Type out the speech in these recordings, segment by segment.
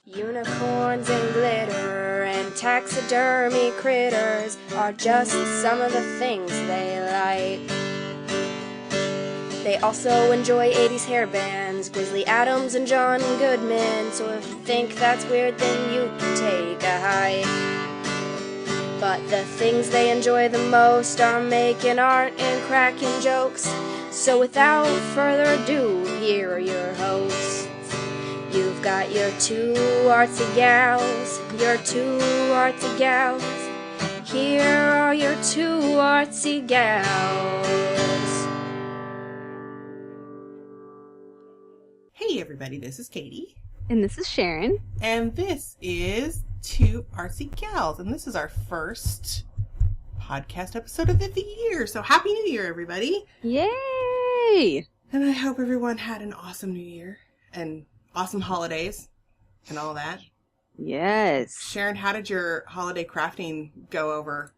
Unicorns and glitter and taxidermy critters are just some of the things they like. They also enjoy 80s hair bands, Grizzly Adams and John Goodman, so if you think that's weird then you can take a hike. But the things they enjoy the most are making art and cracking jokes, so without further ado, here are your hosts. You've got your two artsy gals, your two artsy gals. Here are your two artsy gals. Hey everybody, this is Katie. And this is Sharon. And this is Two Artsy Gals. And this is our first podcast episode of the year. So Happy New Year, everybody. Yay! And I hope everyone had an awesome New Year and awesome holidays and all that. Yes. Sharon, how did your holiday crafting go over?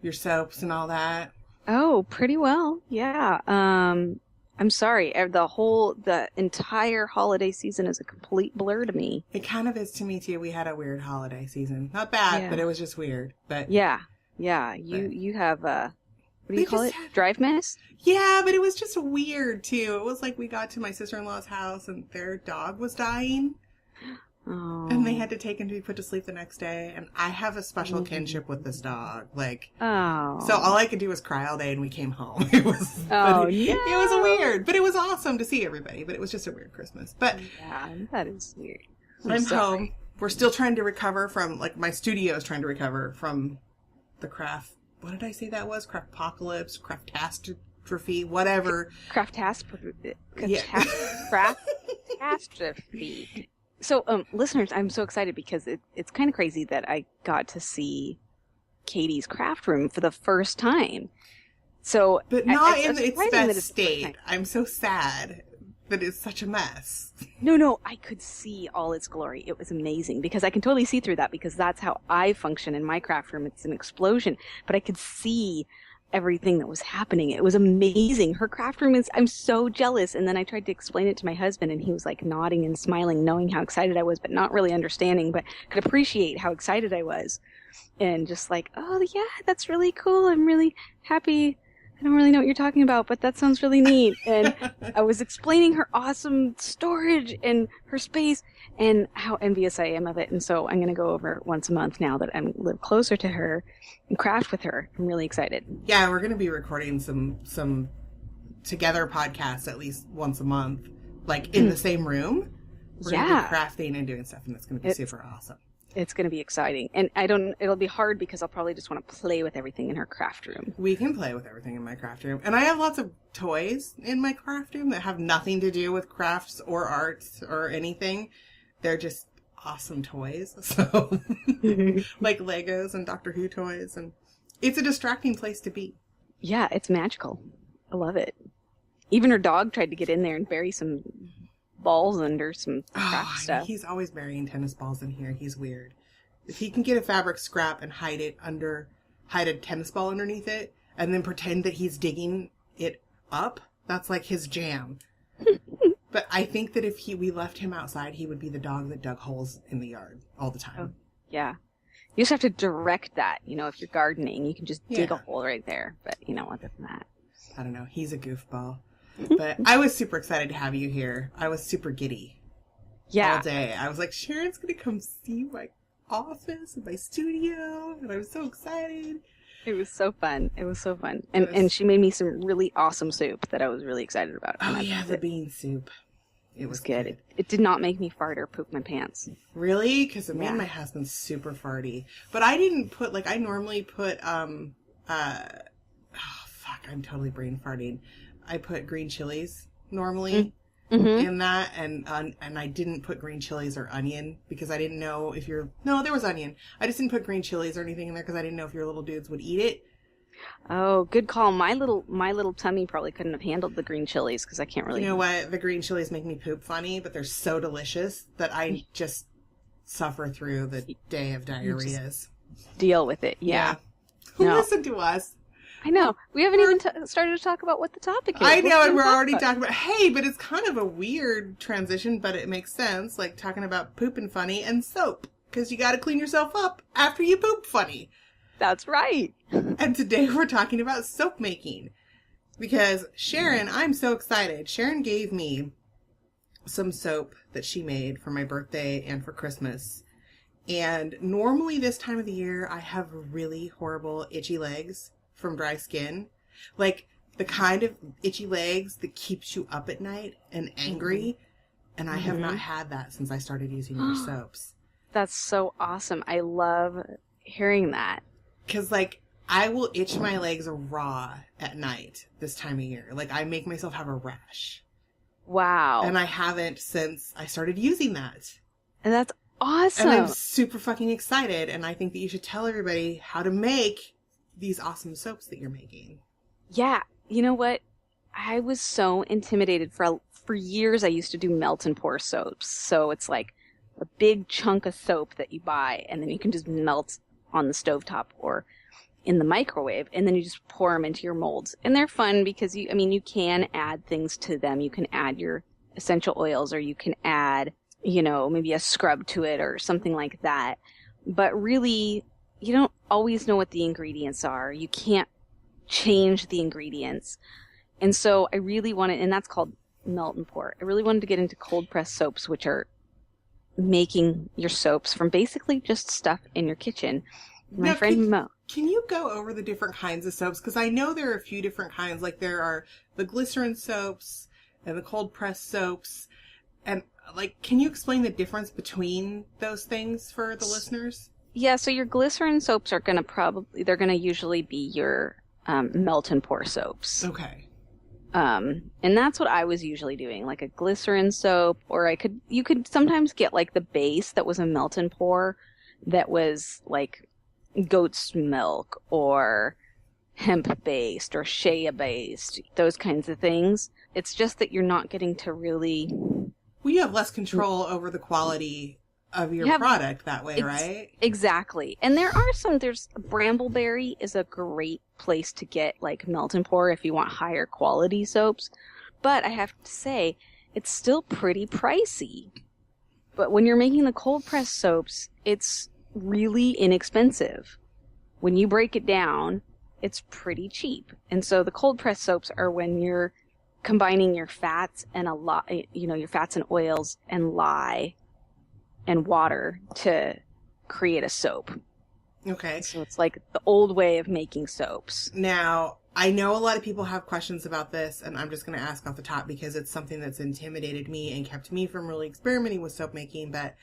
Your soaps and all that? Oh, pretty well. Yeah. I'm sorry. The entire holiday season is a complete blur to me. It kind of is to me too. We had a weird holiday season. Not bad, Yeah. but it was just weird. But Yeah. You have what do you call it? Drive mess? Yeah, but it was just weird, too. It was like we got to my sister-in-law's house and their dog was dying. Oh. And they had to take him to be put to sleep the next day. And I have a special kinship with this dog. Oh. So all I could do was cry all day and we came home. It was It was weird. But it was awesome to see everybody. But it was just a weird Christmas. But yeah, that is weird. I'm sorry. home. We're still trying to recover from, my studio is trying to recover from the craft. What did I say that was? Craftpocalypse, craftastrophe, whatever. Craftastrophe. Craftastrophe. So, listeners, I'm so excited because it's kind of crazy that I got to see Katie's craft room for the first time. So, but not in its surprising best state. I'm so sad that it's such a mess. No, I could see all its glory. It was amazing because I can totally see through that because that's how I function in my craft room. It's an explosion, but I could see everything that was happening. It was amazing. Her craft room I'm so jealous. And then I tried to explain it to my husband and he was like nodding and smiling, knowing how excited I was, but not really understanding, but could appreciate how excited I was. And just like, oh yeah, that's really cool. I'm really happy. I don't really know what you're talking about, but that sounds really neat. And I was explaining her awesome storage and her space and how envious I am of it. And so I'm going to go over once a month now that I live closer to her and craft with her. I'm really excited. Yeah, we're going to be recording some together podcasts at least once a month, like in the same room. We're going to be crafting and doing stuff, and it's going to be super awesome. It's going to be exciting. And it'll be hard because I'll probably just want to play with everything in her craft room. We can play with everything in my craft room. And I have lots of toys in my craft room that have nothing to do with crafts or arts or anything. They're just awesome toys. So, like Legos and Doctor Who toys. And it's a distracting place to be. Yeah, it's magical. I love it. Even her dog tried to get in there and bury some balls under some craft stuff. He's always burying tennis balls in here. He's weird. If he can get a fabric scrap and hide a tennis ball underneath it, and then pretend that he's digging it up, that's like his jam. But I think that if we left him outside, he would be the dog that dug holes in the yard all the time. Oh, yeah. You just have to direct that. If you're gardening, you can just dig a hole right there. But, other than that. I don't know. He's a goofball. But I was super excited to have you here. I was super giddy. Yeah. All day. I was like, Sharon's going to come see my office and my studio. And I was so excited. It was so fun. And she made me some really awesome soup that I was really excited about. Oh, yeah, the bean soup. It was good. It did not make me fart or poop my pants. Really? Because me and my husband's super farty. But I didn't put, I normally put, I'm totally brain farting. I put green chilies normally in that, and I didn't put green chilies or onion because I didn't know if there was onion. I just didn't put green chilies or anything in there because I didn't know if your little dudes would eat it. Oh, good call. My little tummy probably couldn't have handled the green chilies because I can't really. You know what? The green chilies make me poop funny, but they're so delicious that I just suffer through the day of diarrheas. Deal with it. Yeah. Listen to us. I know. We haven't even started to talk about what the topic is. I know, and we're already talking about, hey, but it's kind of a weird transition, but it makes sense, like talking about pooping funny and soap, because you got to clean yourself up after you poop funny. That's right. And today we're talking about soap making, because Sharon, I'm so excited. Sharon gave me some soap that she made for my birthday and for Christmas. And normally this time of the year, I have really horrible itchy legs from dry skin. Like the kind of itchy legs that keeps you up at night and angry. And I have not had that since I started using your soaps. That's so awesome. I love hearing that. Because, like, I will itch my legs raw at night this time of year. Like, I make myself have a rash. Wow. And I haven't since I started using that. And that's awesome. And I'm super fucking excited. And I think that you should tell everybody how to make these awesome soaps that you're making. Yeah. You know what? I was so intimidated. For years, I used to do melt and pour soaps. So it's like a big chunk of soap that you buy, and then you can just melt on the stovetop or in the microwave, and then you just pour them into your molds. And they're fun because you can add things to them. You can add your essential oils, or you can add, maybe a scrub to it or something like that. But really, you don't always know what the ingredients are. You can't change the ingredients. And so I really wanted, and that's called melt and pour. I really wanted to get into cold press soaps, which are making your soaps from basically just stuff in your kitchen. My friend Mo. Can you go over the different kinds of soaps? Because I know there are a few different kinds. Like there are the glycerin soaps and the cold press soaps. And like, can you explain the difference between those things for the listeners? Yeah, so your glycerin soaps are going to they're going to usually be your melt and pour soaps. Okay. And that's what I was usually doing, like a glycerin soap, or you could sometimes get like the base that was a melt and pour that was like goat's milk or hemp based or shea based, those kinds of things. It's just that you're not getting to really... Well, you have less control over the quality of your product that way, right? Exactly. And there's Brambleberry is a great place to get like melt and pour if you want higher quality soaps. But I have to say, it's still pretty pricey. But when you're making the cold press soaps, it's really inexpensive. When you break it down, it's pretty cheap. And so the cold press soaps are when you're combining your fats and your fats and oils and lye and water to create a soap. Okay. So it's like the old way of making soaps. Now, I know a lot of people have questions about this, and I'm just going to ask off the top because it's something that's intimidated me and kept me from really experimenting with soap making. But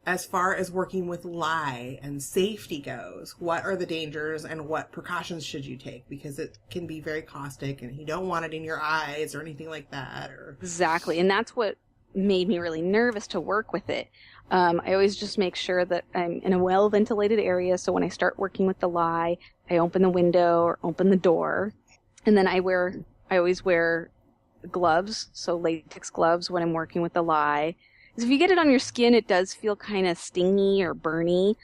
as far as working with lye and safety goes, what are the dangers and what precautions should you take? Because it can be very caustic and you don't want it in your eyes or anything like that. Exactly. And that's what made me really nervous to work with it. I always just make sure that I'm in a well-ventilated area. So when I start working with the lye, I open the window or open the door. And then I always wear gloves, so latex gloves when I'm working with the lye. Because if you get it on your skin, it does feel kind of stingy or burny.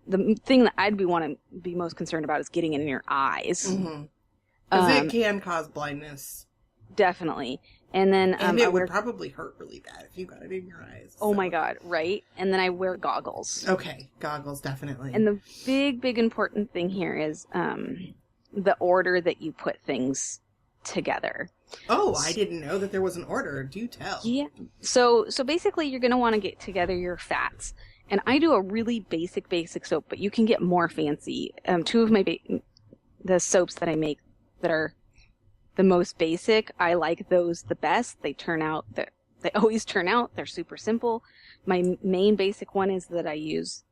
The thing that I'd want to be most concerned about is getting it in your eyes. Mm-hmm. Because it can cause blindness. Definitely. And then it would probably hurt really bad if you got it in your eyes. Oh my God, right? And then I wear goggles. Okay, goggles, definitely. And the big important thing here is the order that you put things together. Oh, I didn't know that there was an order. Do tell. Yeah. So basically you're going to want to get together your fats. And I do a really basic soap, but you can get more fancy. Two of the soaps that I make that are the most basic, I like those the best. They always turn out. They're super simple. My main basic one is that I use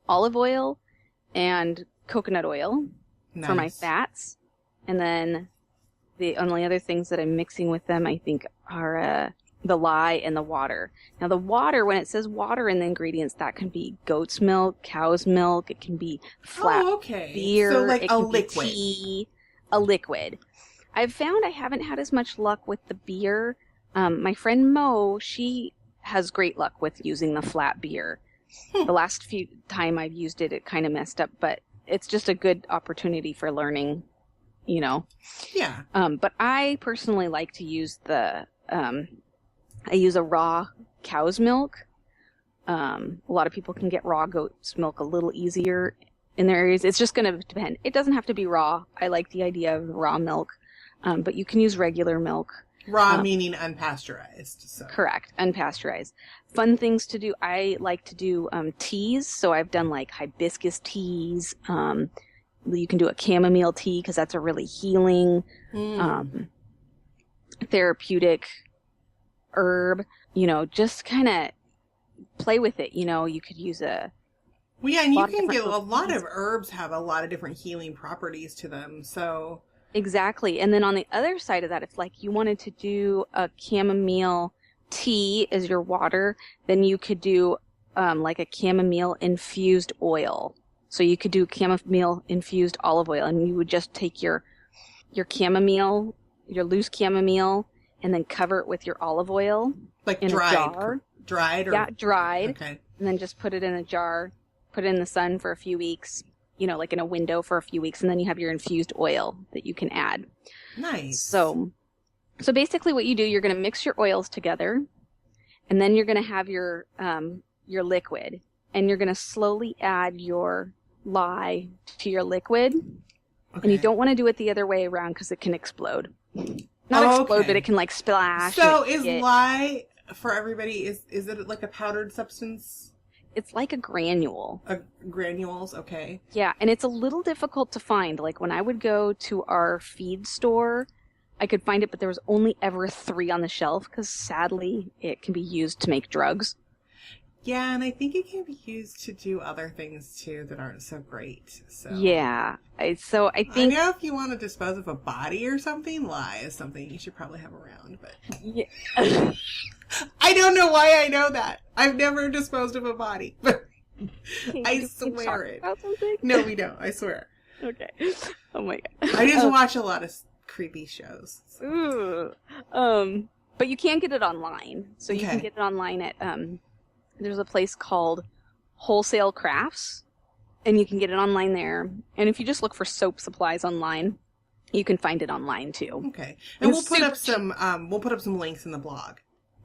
olive oil and coconut oil for my fats. And then the only other things that I'm mixing with them, I think, are the lye and the water. Now, the water, when it says water in the ingredients, that can be goat's milk, cow's milk. It can be flat beer. So like a liquid. Tea, a liquid. I've found I haven't had as much luck with the beer. My friend Mo, she has great luck with using the flat beer. The last few time I've used it, it kind of messed up, but it's just a good opportunity for learning you know. Yeah. But I personally like to use I use a raw cow's milk. A lot of people can get raw goat's milk a little easier in their areas. It's just going to depend. It doesn't have to be raw. I like the idea of raw milk, but you can use regular milk. Raw meaning unpasteurized. So. Correct. Unpasteurized. Fun things to do. I like to do teas. So I've done like hibiscus teas. You can do a chamomile tea because that's a really healing, therapeutic herb. You know, just kind of play with it. You know, you could use a... Well, yeah, and you can get a lot of herbs have a lot of different healing properties to them. So... Exactly. And then on the other side of that, if like you wanted to do a chamomile tea as your water, then you could do like a chamomile infused oil. So you could do chamomile infused olive oil, and you would just take your chamomile, your loose chamomile, and then cover it with your olive oil. Like in dried? A jar. Dried? Or... Yeah, dried. Okay. And then just put it in a jar, put it in the sun for a few weeks. You know, like in a window for a few weeks, and then you have your infused oil that you can add. Nice. So basically what you do, you're going to mix your oils together, and then you're going to have your liquid, and you're going to slowly add your lye to your liquid. Okay. And you don't want to do it the other way around because it can explode. Not explode, but it can like splash. So is lye, for everybody, is it like a powdered substance? It's like a granule. Granules, okay. Yeah, and it's a little difficult to find. Like when I would go to our feed store, I could find it, but there was only ever 3 on the shelf because sadly it can be used to make drugs. Yeah, and I think it can be used to do other things too that aren't so great. So yeah, I think I know if you want to dispose of a body or something, lye is something you should probably have around. But yeah. I don't know why I know that. I've never disposed of a body, but I swear it. No, we don't. I swear. Okay. Oh my god. I just watch a lot of creepy shows. So. Ooh. But you can get it online. So you can get it online at there's a place called Wholesale Crafts, and you can get it online there. And if you just look for soap supplies online, you can find it online too. Okay. And we'll put up some links in the blog.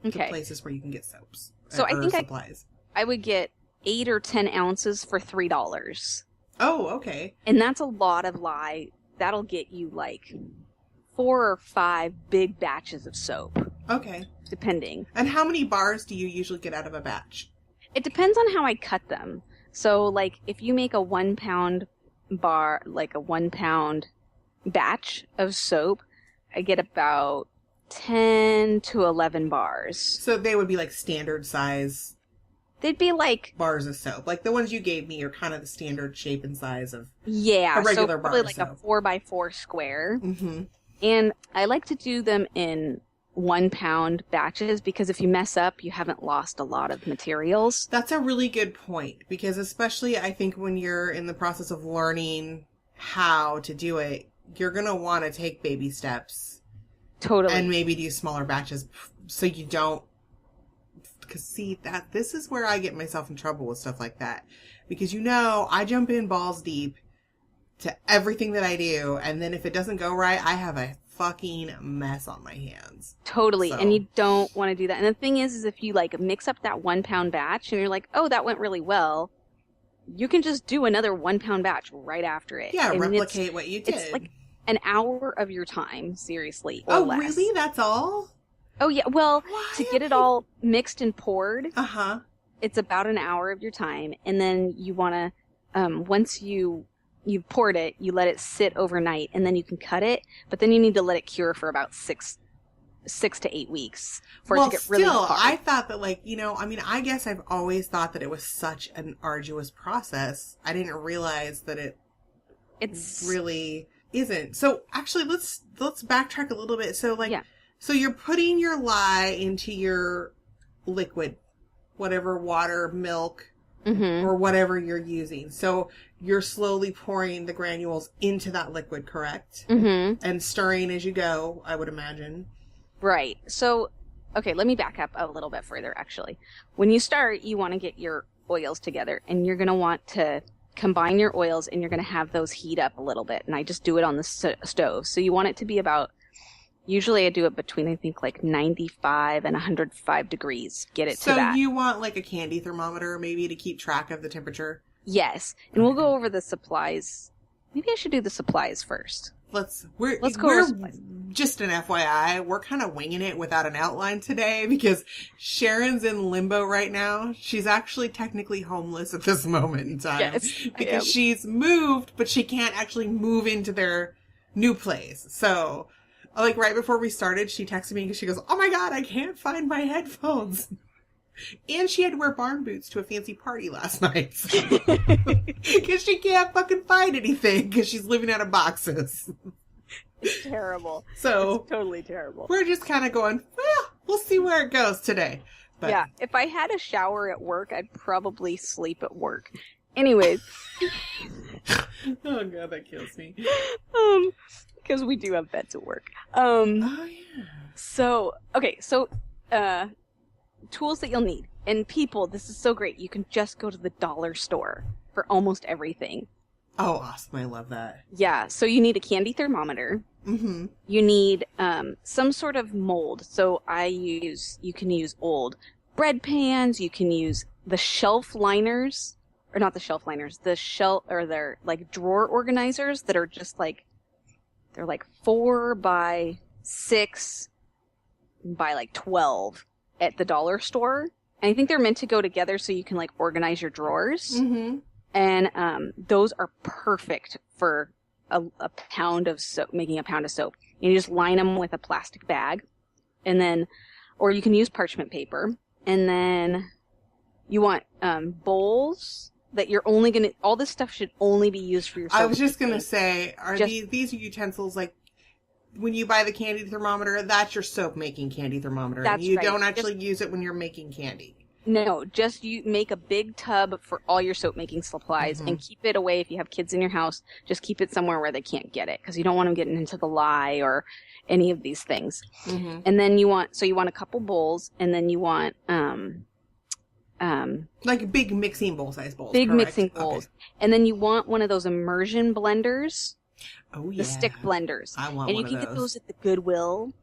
Okay. To places where you can get soaps. So I think supplies. I would get 8 or 10 ounces for $3. Oh, okay. And that's a lot of lye. That'll get you like 4 or 5 big batches of soap. Okay. Depending. And how many bars do you usually get out of a batch? It depends on how I cut them. So like if you make a 1 pound bar, like a 1 pound batch of soap, I get about 10 to 11 bars. So they would be like standard size. They'd be like bars of soap. Like the ones you gave me are kind of the standard shape and size of a regular bar of soap. Like a 4x4 square. Mm-hmm. And I like to do them in 1 pound batches because if you mess up, you haven't lost a lot of materials. That's a really good point because especially I think when you're in the process of learning how to do it, you're going to want to take baby steps. Totally. And maybe do smaller batches so you don't... Because see, this is where I get myself in trouble with stuff like that. Because I jump in balls deep to everything that I do, and then if it doesn't go right, I have a fucking mess on my hands. Totally, and you don't want to do that. And the thing is if you like mix up that 1 pound batch, and you're like, oh, that went really well, you can just do another 1 pound batch right after it. Yeah, replicate what you did. It's like an hour of your time, seriously, or Oh, less. really? That's all? Oh, yeah. Well, to get it all mixed and poured, it's about an hour of your time. And then you want to, once you've poured it, you let it sit overnight, and then you can cut it. But then you need to let it cure for about 6 to 8 weeks for it to get really hard. I thought that, I guess I've always thought that it was such an arduous process. I didn't realize that it's really... isn't. So actually let's backtrack a little bit. So so you're putting your lye into your liquid, whatever water, milk, or whatever you're using. So you're slowly pouring the granules into that liquid, correct? Mm-hmm. And stirring as you go, I would imagine. Right. So, okay, let me back up a little bit further actually. When you start, you want to get your oils together, and you're going to want to combine your oils, and you're going to have those heat up a little bit. And I just do it on the stove. So you want it to be about, usually I do it between, I think, like 95 and 105 degrees. Get it to that. So you want like a candy thermometer maybe to keep track of the temperature? Yes. And we'll go over the supplies. Maybe I should do the supplies first. Let's go over supplies. Just an FYI, we're kind of winging it without an outline today because Sharon's in limbo right now. She's actually technically homeless at this moment in time. Yes, because she's moved, but she can't actually move into their new place. So, like, right before we started, she texted me because she goes, "Oh my God, I can't find my headphones." And she had to wear barn boots to a fancy party last night. Because she can't fucking find anything because she's living out of boxes. It's terrible. So it's totally terrible. We're just kind of going, well, we'll see where it goes today. But yeah, if I had a shower at work, I'd probably sleep at work. Anyways. Oh God, that kills me. Because we do have beds at work. Oh yeah. So, okay, tools that you'll need. And people, this is so great. You can just go to the dollar store for almost everything. Oh, awesome. I love that. Yeah, so you need a candy thermometer. Mm-hmm. You need some sort of mold. So you can use old bread pans. You can use the shelf liners, or not the shelf liners, they're like drawer organizers that are just like, they're like 4 by 6 by like 12 at the dollar store. And I think they're meant to go together so you can like organize your drawers. Mm-hmm. And those are perfect for a pound of soap, making a pound of soap. You just line them with a plastic bag, and then, or you can use parchment paper. And then you want bowls that you're only gonna. All this stuff should only be used for your soap. I was just gonna say, these utensils like when you buy the candy thermometer? That's your soap making candy thermometer. That's and you right. don't actually use it when you're making candy. No, just you make a big tub for all your soap making supplies and keep it away. If you have kids in your house, just keep it somewhere where they can't get it because you don't want them getting into the lye or any of these things. Mm-hmm. And then you want a couple bowls, and then you want like big mixing bowl size bowls. Big correct? mixing bowls. Okay. And then you want one of those immersion blenders. Oh yeah. The stick blenders. I want and one you can of get those. those at the Goodwill.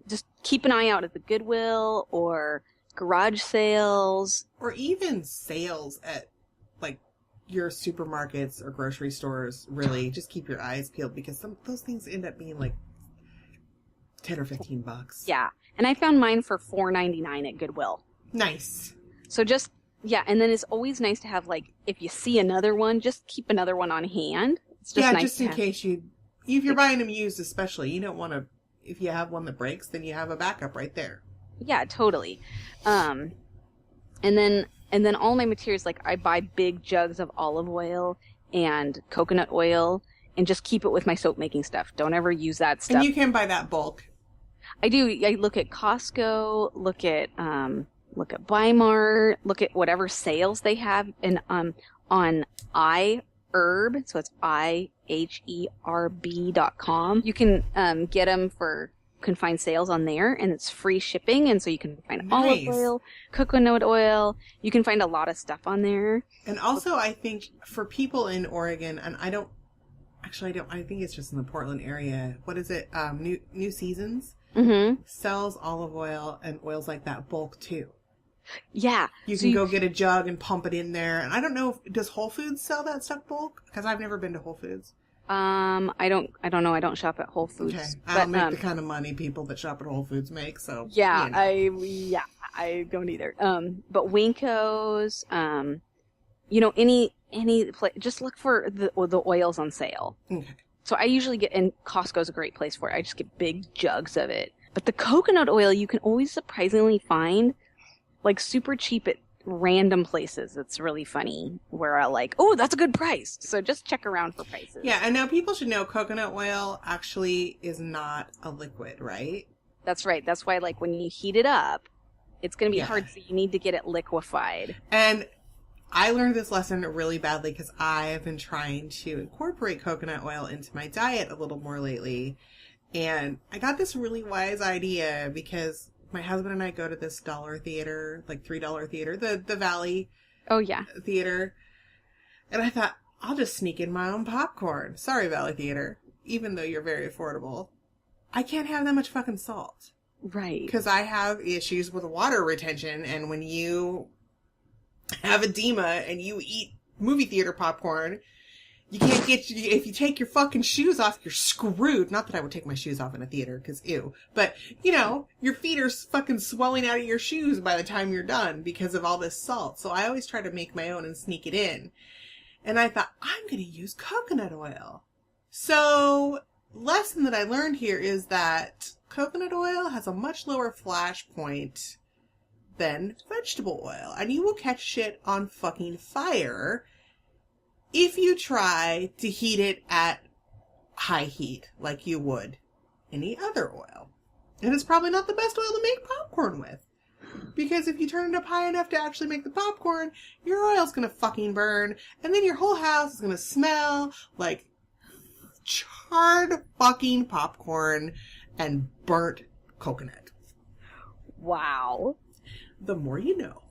Just keep an eye out at the Goodwill or garage sales, or even sales at like your supermarkets or grocery stores. Really, just keep your eyes peeled because those things end up being like $10 or $15. Yeah, and I found mine for $4.99 at Goodwill. Nice. So just and then it's always nice to have like if you see another one, just keep another one on hand. It's just nice just in case if you're buying them used, especially, you don't want to. If you have one that breaks, then you have a backup right there. Yeah, totally. And then all my materials, like I buy big jugs of olive oil and coconut oil and just keep it with my soap making stuff. Don't ever use that stuff. And you can buy that bulk. I do. I look at Costco, look at Weimar, look at whatever sales they have and on iHerb, so it's IHERB.com. You can get them can find sales on there, and it's free shipping, and so you can find olive oil, coconut oil. You can find a lot of stuff on there. And also, I think for people in Oregon, and I think it's just in the Portland area. What is it? New Seasons sells olive oil and oils like that bulk too. Yeah. You can go get a jug and pump it in there. And I don't know does Whole Foods sell that stuff bulk? Because I've never been to Whole Foods. I don't know. I don't shop at Whole Foods. Okay. I don't make the kind of money people that shop at Whole Foods make, so. Yeah, you know. I don't either. But Winko's, any place, just look for the oils on sale. Okay. So I usually and Costco's a great place for it. I just get big jugs of it. But the coconut oil you can always surprisingly find like super cheap at random places. It's really funny where I like, oh, that's a good price. So just check around for prices. Yeah, and now people should know coconut oil actually is not a liquid, right? That's right. That's why like when you heat it up, it's going to be hard, so you need to get it liquefied. And I learned this lesson really badly because I have been trying to incorporate coconut oil into my diet a little more lately. And I got this really wise idea because my husband and I go to this dollar theater, like $3 theater, the Valley Oh, yeah. Theater. And I thought, I'll just sneak in my own popcorn. Sorry, Valley Theater. Even though you're very affordable. I can't have that much fucking salt. Right. Because I have issues with water retention, and when you have edema and you eat movie theater popcorn, you can't if you take your fucking shoes off, you're screwed. Not that I would take my shoes off in a theater, because ew. But, you know, your feet are fucking swelling out of your shoes by the time you're done because of all this salt. So I always try to make my own and sneak it in. And I thought, I'm going to use coconut oil. So, lesson that I learned here is that coconut oil has a much lower flash point than vegetable oil. And you will catch shit on fucking fire if you try to heat it at high heat like you would any other oil. And it's probably not the best oil to make popcorn with. Because if you turn it up high enough to actually make the popcorn, your oil's gonna fucking burn. And then your whole house is gonna smell like charred fucking popcorn and burnt coconut. Wow. The more you know.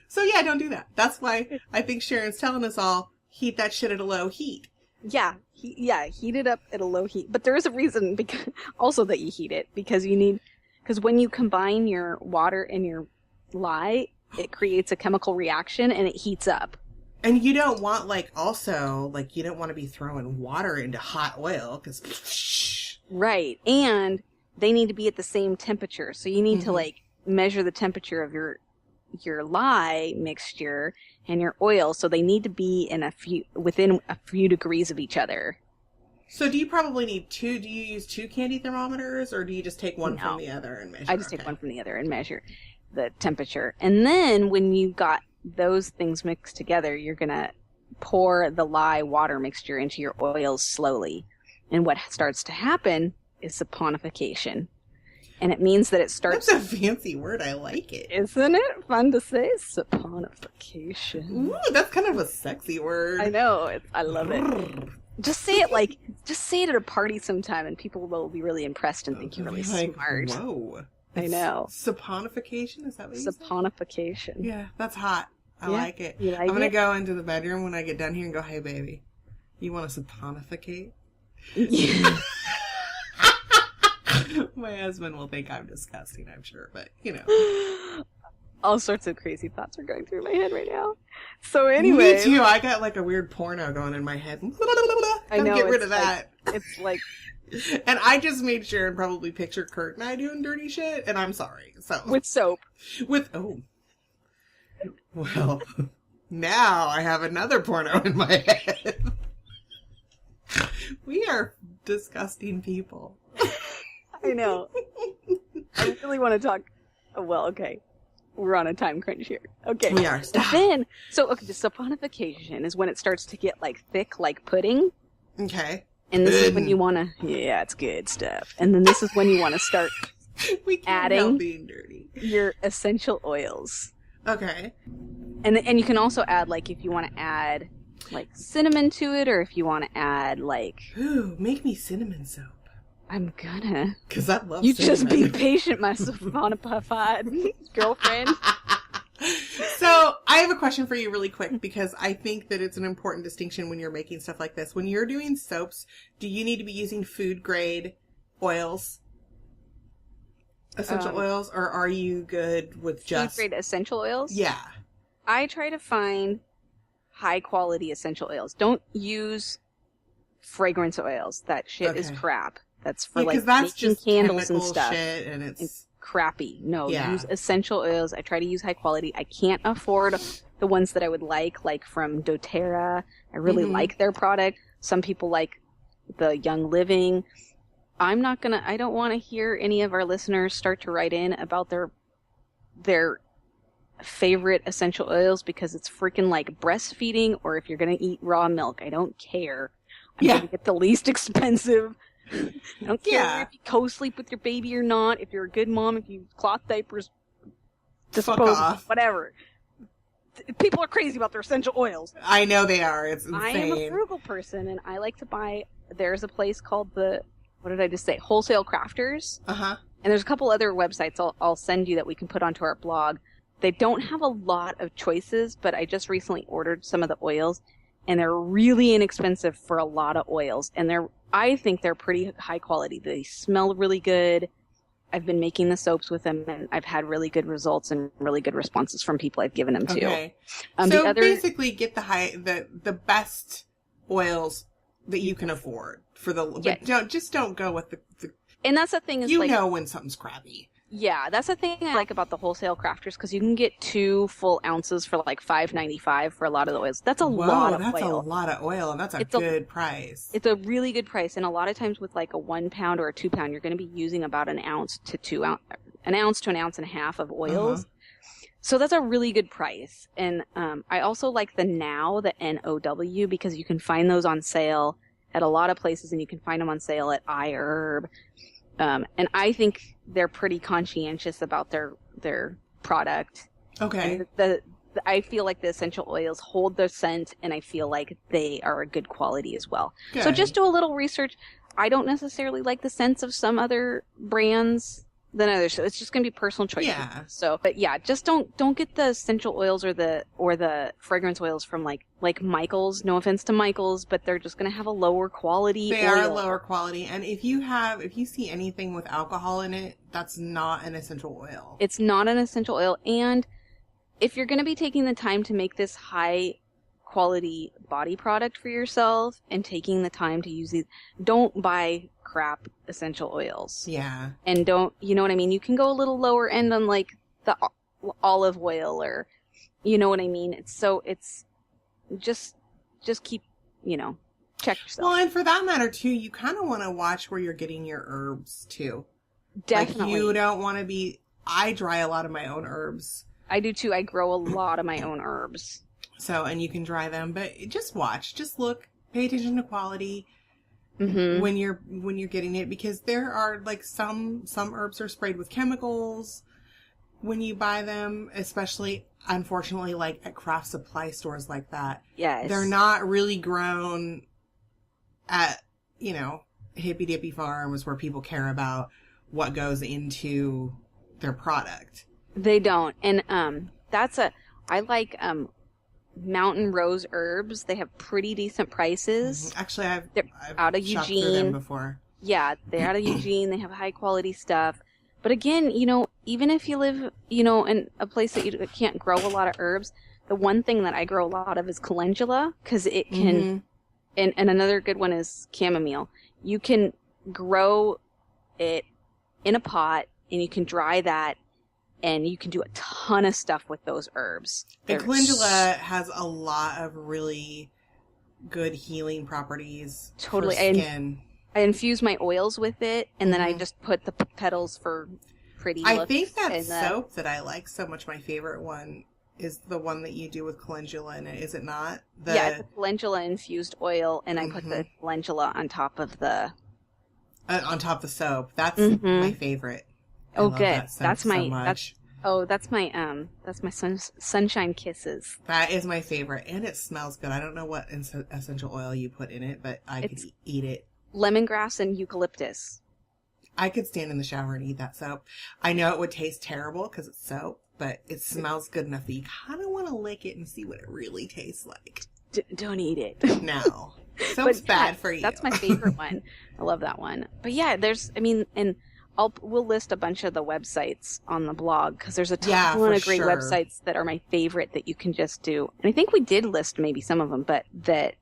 So yeah, don't do that. That's why I think Sharon's telling us all, heat that shit at a low heat. Yeah, heat it up at a low heat. But there is a reason because also that you heat it, because when you combine your water and your lye, it creates a chemical reaction and it heats up. And you don't want, you don't want to be throwing water into hot oil, because... Right, and they need to be at the same temperature. So you need to, measure the temperature of your lye mixture and your oil, so they need to be within a few degrees of each other. So do you probably need two? Do you use two candy thermometers, or do you just take one from the other and measure? I just take one from the other and measure the temperature. And then when you've got those things mixed together, you're going to pour the lye water mixture into your oils slowly. And what starts to happen is saponification. And it means that it starts... That's a fancy word. I like it. Isn't it fun to say? Saponification. Ooh, that's kind of a sexy word. I know. I love it. Just say it at a party sometime and people will be really impressed and think you're really smart. Whoa. I know. Saponification? Is that what you said? Saponification. Yeah, that's hot. I like it. You like I'm going to it? go into the bedroom when I get done here and go, hey, baby, you want to saponificate? Yeah. My husband will think I'm disgusting, I'm sure, but, you know. All sorts of crazy thoughts are going through my head right now. So anyway. Me too. I got like a weird porno going in my head. I know. Get rid of that. It's like... And I just made Sharon probably picture Kurt and I doing dirty shit, and I'm sorry. So With soap. Well, now I have another porno in my head. We are disgusting people. I know. I really want to talk. Oh, well, okay. We're on a time crunch here. Okay. We are. Stop. The saponification is when it starts to get thick like pudding. Okay. And this is when you want to, it's good stuff. And then this is when you want to start we can't help being dirty. Your essential oils. Okay. And you can also add, if you want to add, cinnamon to it, or if you want to add, Ooh, make me cinnamon soap. I'm gonna. Because I love you cinnamon. Just be patient, my saponified girlfriend. So, I have a question for you really quick, because I think that it's an important distinction when you're making stuff like this. When you're doing soaps, do you need to be using food-grade oils? Essential oils? Or are you good with just... Food-grade essential oils? Yeah. I try to find high-quality essential oils. Don't use fragrance oils. That shit is crap. That's for, that's making just candles and stuff. Shit, and it's crappy. No, use essential oils. I try to use high quality. I can't afford the ones that I would like from doTERRA. I really like their product. Some people like the Young Living. I don't want to hear any of our listeners start to write in about their favorite essential oils, because it's freaking like breastfeeding, or if you're going to eat raw milk. I don't care. I'm going to get the least expensive. I don't care if you co-sleep with your baby or not, if you're a good mom, if you cloth diapers, disposable, whatever. People are crazy about their essential oils. I know they are. It's insane. I am a frugal person, and I like to buy, there's a place called what did I just say? Wholesale Crafters. Uh-huh. And there's a couple other websites I'll send you that we can put onto our blog. They don't have a lot of choices, but I just recently ordered some of the oils, and they're really inexpensive for a lot of oils. And I think they're pretty high quality. They smell really good. I've been making the soaps with them, and I've had really good results and really good responses from people I've given them to. Okay. So basically get the best oils that you can afford for the, but don't go with the and that's the thing is when something's crappy. Yeah, that's the thing I like about the wholesale crafters, because you can get 2 full ounces for like $5.95 for a lot of the oils. That's a lot of oil. That's a lot of oil, and that's a good price. It's a really good price, and a lot of times with like a 1 pound or a 2 pound, you're going to be using about an ounce to an ounce to an ounce and a half of oils. So that's a really good price. And I also like the NOW, because you can find those on sale at a lot of places, and you can find them on sale at iHerb. And I think they're pretty conscientious about their product. Okay. And I feel like the essential oils hold their scent, and I feel like they are a good quality as well. Good. So just do a little research. I don't necessarily like the scents of some other brands than others. So it's just going to be personal choice. Yeah. So, but yeah, just don't get the essential oils or the fragrance oils from like Michael's. No offense to Michael's, but they're just going to have a lower quality. They are lower quality, and if you see anything with alcohol in it, that's not an essential oil. It's not an essential oil, and if you're going to be taking the time to make this high quality body product for yourself and taking the time to use these, don't buy crap essential oils. Yeah. And don't, you know what I mean? You can go a little lower end on like the olive oil, or, you know what I mean? It's just keep, check yourself. Well, and for that matter too, you kind of want to watch where you're getting your herbs too. Definitely. Like you don't want to I dry a lot of my own herbs. I do too. I grow a lot of my own herbs. So, and you can dry them, but just watch, just look, pay attention to quality. Mm-hmm. When you're getting it, because there are like some herbs are sprayed with chemicals when you buy them, especially unfortunately like at craft supply stores like that. Yes. They're not really grown at, hippy dippy farms where people care about what goes into their product. They don't. And I like Mountain Rose Herbs. They have pretty decent prices. Actually, I've out of shopped Eugene through them before. Yeah, they're out of Eugene. They have high quality stuff. But again, even if you live, in a place that you can't grow a lot of herbs, the one thing that I grow a lot of is calendula, because it can, and another good one is chamomile. You can grow it in a pot, and you can dry that, and you can do a ton of stuff with those herbs. The calendula has a lot of really good healing properties. Totally. For skin. I infuse my oils with it, and then I just put the petals for pretty looks. I think that soap that I like so much, my favorite one, is the one that you do with calendula in it, is it not? Yeah, it's a calendula infused oil, and I put the calendula on top of the soap. That's my favorite. Oh, good. That's my sunshine kisses. That is my favorite, and it smells good. I don't know what essential oil you put in it, but I could eat it. Lemongrass and eucalyptus. I could stand in the shower and eat that soap. I know it would taste terrible because it's soap, but it smells good enough that you kind of want to lick it and see what it really tastes like. Don't eat it. No. Soap's bad for you. That's my favorite one. I love that one. But yeah, we'll list a bunch of the websites on the blog, because there's a ton of great websites that are my favorite that you can just do. And I think we did list maybe some of them, but that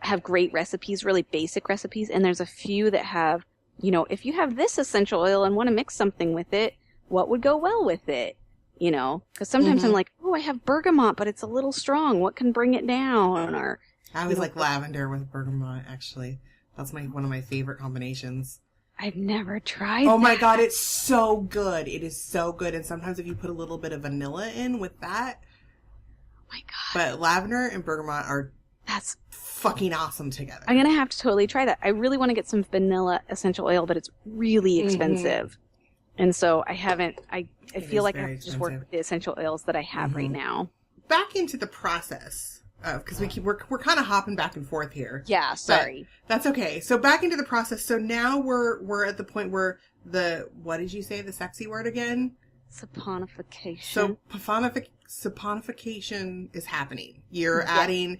have great recipes, really basic recipes. And there's a few that have, if you have this essential oil and want to mix something with it, what would go well with it? Because sometimes I'm like, oh, I have bergamot, but it's a little strong. What can bring it down? Or I always like lavender with bergamot, actually. That's one of my favorite combinations. I've never tried Oh my god, it's so good. It is so good. And sometimes if you put a little bit of vanilla in with that. Oh my god. But lavender and bergamot are fucking awesome together. I'm going to have to totally try that. I really want to get some vanilla essential oil, but it's really expensive. And so I haven't, I feel like I have to just work with the essential oils that I have right now. Back into the process because we're kind of hopping back and forth here. Yeah, sorry. But that's okay. So back into the process. So now we're at the point where what did you say, the sexy word again? Saponification. So saponification is happening. You're adding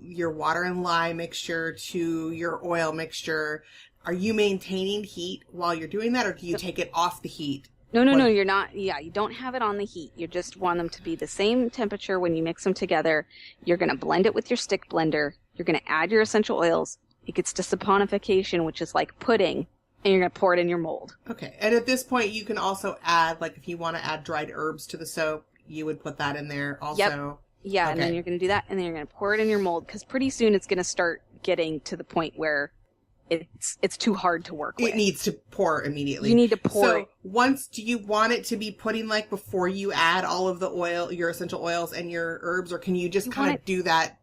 your water and lye mixture to your oil mixture. Are you maintaining heat while you're doing that, or do you take it off the heat? No, you're not. Yeah, you don't have it on the heat. You just want them to be the same temperature when you mix them together. You're going to blend it with your stick blender. You're going to add your essential oils. It gets to saponification, which is like pudding, and you're going to pour it in your mold. Okay. And at this point, you can also add, like, if you want to add dried herbs to the soap, you would put that in there also. Yep. Yeah, okay. And then you're going to do that, and then you're going to pour it in your mold, because pretty soon it's going to start getting to the point where it's too hard to work with. It needs to pour immediately. You need to pour it. Do you want it to be pudding like before you add all of the oil, your essential oils and your herbs, or can you just kind of do that?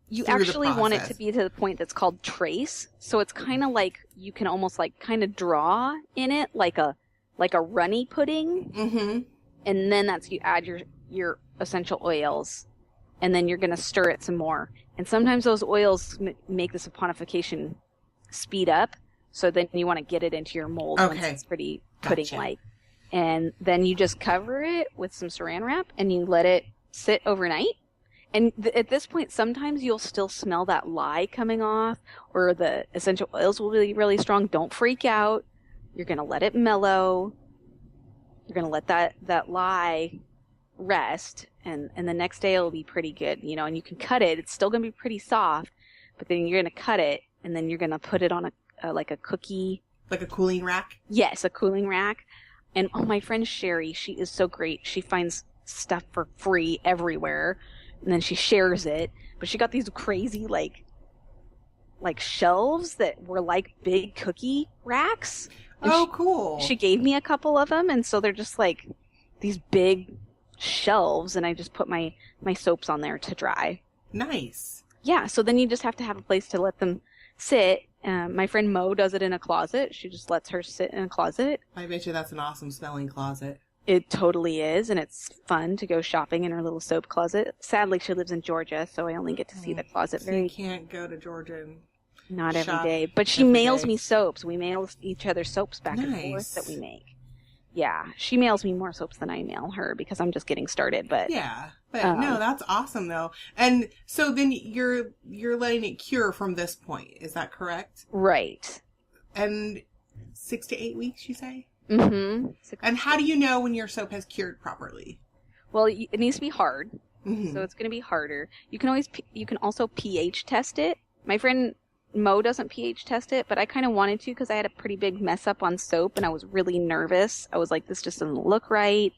You actually want it to be to the point that's called trace. So it's kind of like you can almost like kind of draw in it like a runny pudding. Mm-hmm. And then you add your essential oils, and then you're going to stir it some more. And sometimes those oils make the saponification speed up, so then you want to get it into your mold once it's pretty pudding-like. And then you just cover it with some saran wrap, and you let it sit overnight. And at this point, sometimes you'll still smell that lye coming off, or the essential oils will be really strong. Don't freak out. You're going to let it mellow. You're going to let that lye rest, and the next day it'll be pretty good, and you can cut it. It's still going to be pretty soft, but then you're going to cut it, and then you're going to put it on like a cookie. Like a cooling rack? Yes, a cooling rack. And my friend Sherry, she is so great. She finds stuff for free everywhere, and then she shares it. But she got these crazy, like shelves that were like big cookie racks. And cool. She gave me a couple of them, and so they're just like these big shelves, and I just put my soaps on there to dry. Nice. Yeah, so then you just have to have a place to let them sit. My friend Mo does it in a closet. She just lets her sit in a closet. I bet you that's an awesome smelling closet. It totally is, and it's fun to go shopping in her little soap closet. Sadly, she lives in Georgia, so I only get to see the closet so you can't go to Georgia and not every day. But she mails me soaps. We mail each other soaps back and forth that we make. Yeah, she mails me more soaps than I mail her because I'm just getting started. But yeah, but no, that's awesome though. And so then you're letting it cure from this point. Is that correct? Right. And 6 to 8 weeks, you say? Mm-hmm. And how do you know when your soap has cured properly? Well, it needs to be hard, so it's going to be harder. You can also pH test it. My friend Mo doesn't pH test it, but I kind of wanted to because I had a pretty big mess up on soap and I was really nervous. I was like, this just doesn't look right.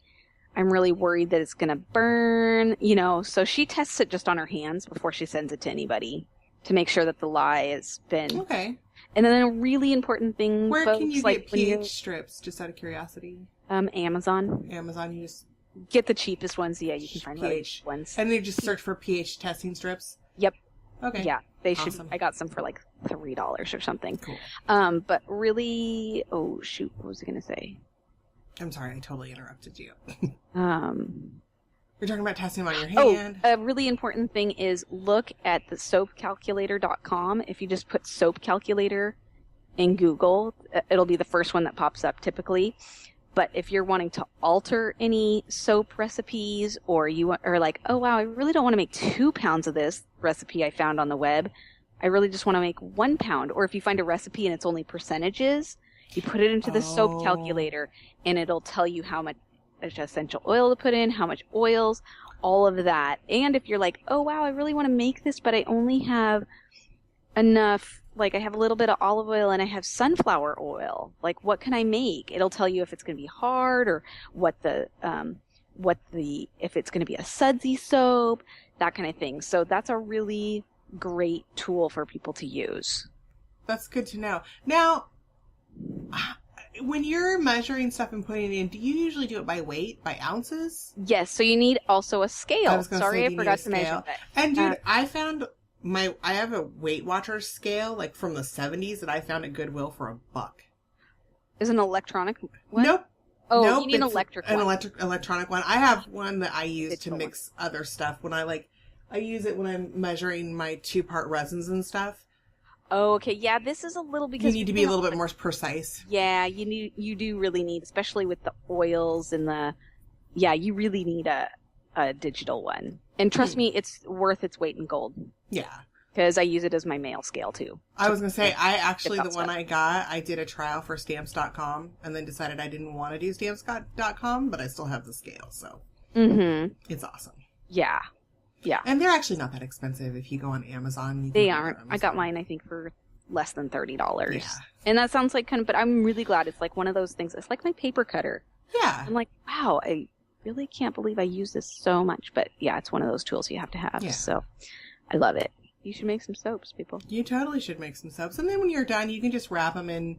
I'm really worried that it's going to burn, so she tests it just on her hands before she sends it to anybody to make sure that the lye has been. Okay. And then a really important thing, where folks, can you get pH strips, just out of curiosity? Amazon. Amazon, you just get the cheapest ones. Yeah, you can find really cheap ones. And they just search for pH testing strips? Yep. Okay. Yeah, they should. I got some for like $3 or something. Cool. But really, oh shoot, what was I gonna say? I'm sorry, I totally interrupted you. You're talking about testing them on your hand. A really important thing is look at the soapcalculator.com. If you just put soap calculator in Google, it'll be the first one that pops up typically. But if you're wanting to alter any soap recipes, or you are like, oh wow, I really don't want to make 2 pounds of this recipe I found on the web. I really just want to make 1 pound. Or if you find a recipe and it's only percentages, you put it into the soap calculator and it'll tell you how much essential oil to put in, how much oils, all of that. And if you're like, oh wow, I really want to make this, but I only have enough, like I have a little bit of olive oil and I have sunflower oil, like what can I make? It'll tell you if it's going to be hard, or if it's going to be a sudsy soap, that kind of thing. So that's a really great tool for people to use. That's good to know. Now, when you're measuring stuff and putting it in, do you usually do it by weight, by ounces? Yes, so you need also a scale. Sorry, I forgot to mention that. And dude, I found I have a Weight Watchers scale, like from the 70s, that I found at Goodwill for $1. Is it an electronic one? Nope. Oh, nope, you need an electric one. Electronic one. I have one that I use to mix other stuff when I I use it when I'm measuring my 2-part resins and stuff. Oh, okay. Yeah, this is a little because you need to be a little bit more precise. Yeah, you do really need, especially with the oils and you really need a digital one. And trust me, it's worth its weight in gold. Yeah. Because I use it as my mail scale too. I was going to say, the one I got, I did a trial for stamps.com and then decided I didn't want to do stamps.com, but I still have the scale, so it's awesome. Yeah. Yeah. And they're actually not that expensive if you go on Amazon. They aren't. I got mine, I think, for less than $30. Yeah. And that sounds like but I'm really glad it's like one of those things. It's like my paper cutter. Yeah. I'm like, wow, I really can't believe I use this so much. But yeah, it's one of those tools you have to have. Yeah. So I love it. You should make some soaps, people. You totally should make some soaps. And then when you're done, you can just wrap them in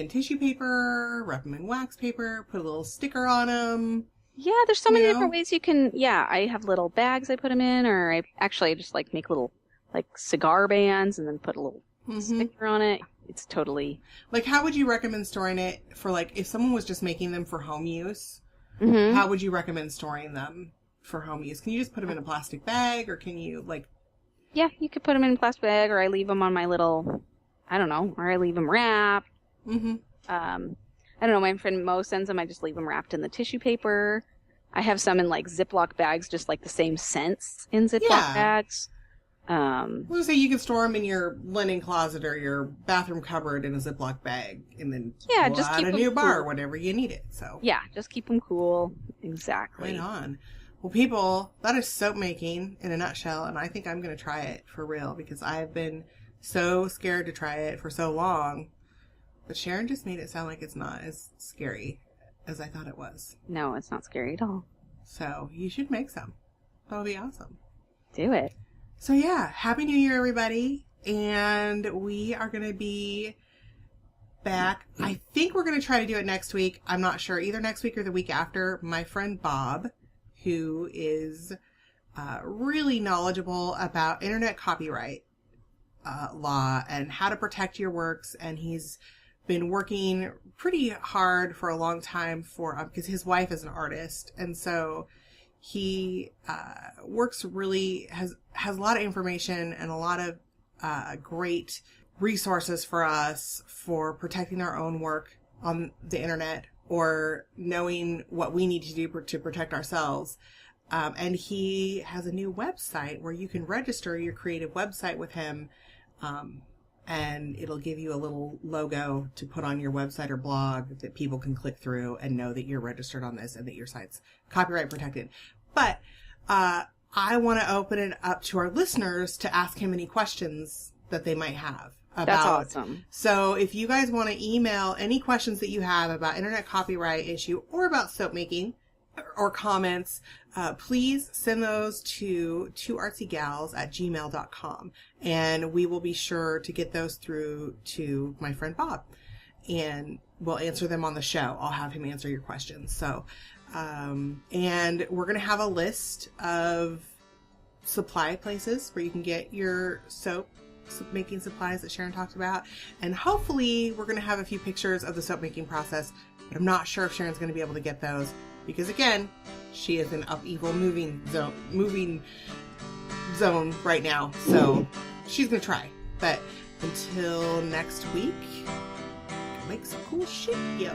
tissue paper, wrap them in wax paper, put a little sticker on them. Yeah, there's so many different ways you can. Yeah, I have little bags I put them in, or I just like make little cigar bands and then put a little sticker on it. It's totally. How would you recommend storing it for if someone was just making them for home use? How would you recommend storing them for home use? Can you just put them in a plastic bag, or can you Yeah, you could put them in a plastic bag, or I leave them on my little, I don't know, or I leave them wrapped. I don't know, my friend Mo sends them, I just leave them wrapped in the tissue paper. I have some in Ziploc bags, just the same scents in Ziploc bags. I was going to say you can store them in your linen closet or your bathroom cupboard in a Ziploc bag and then just keep a new bar whenever you need it. So yeah, just keep them cool. Exactly. Right on. Well, people, that is soap making in a nutshell, and I think I'm going to try it for real because I've been so scared to try it for so long. But Sharon just made it sound like it's not as scary as I thought it was. No, it's not scary at all. So you should make some. That would be awesome. Do it. So yeah, Happy New Year, everybody. And we are going to be back. I think we're going to try to do it next week. I'm not sure. Either next week or the week after. My friend Bob, who is really knowledgeable about internet copyright law and how to protect your works. And he's been working pretty hard for a long time because his wife is an artist. And so he works really, has a lot of information and a lot of great resources for us for protecting our own work on the internet or knowing what we need to do to protect ourselves. And he has a new website where you can register your creative website with him. And it'll give you a little logo to put on your website or blog that people can click through and know that you're registered on this and that your site's copyright protected. But I want to open it up to our listeners to ask him any questions that they might have. That's awesome. So if you guys want to email any questions that you have about internet copyright issue or about soap making or comments, please send those to twoartsygals@gmail.com, and we will be sure to get those through to my friend Bob, and we'll answer them on the show. I'll have him answer your questions. So, and we're going to have a list of supply places where you can get your soap making supplies that Sharon talked about, and hopefully we're going to have a few pictures of the soap making process, but I'm not sure if Sharon's going to be able to get those. Because again, she is in upheaval moving zone right now. So she's going to try. But until next week, make some cool shit, yo.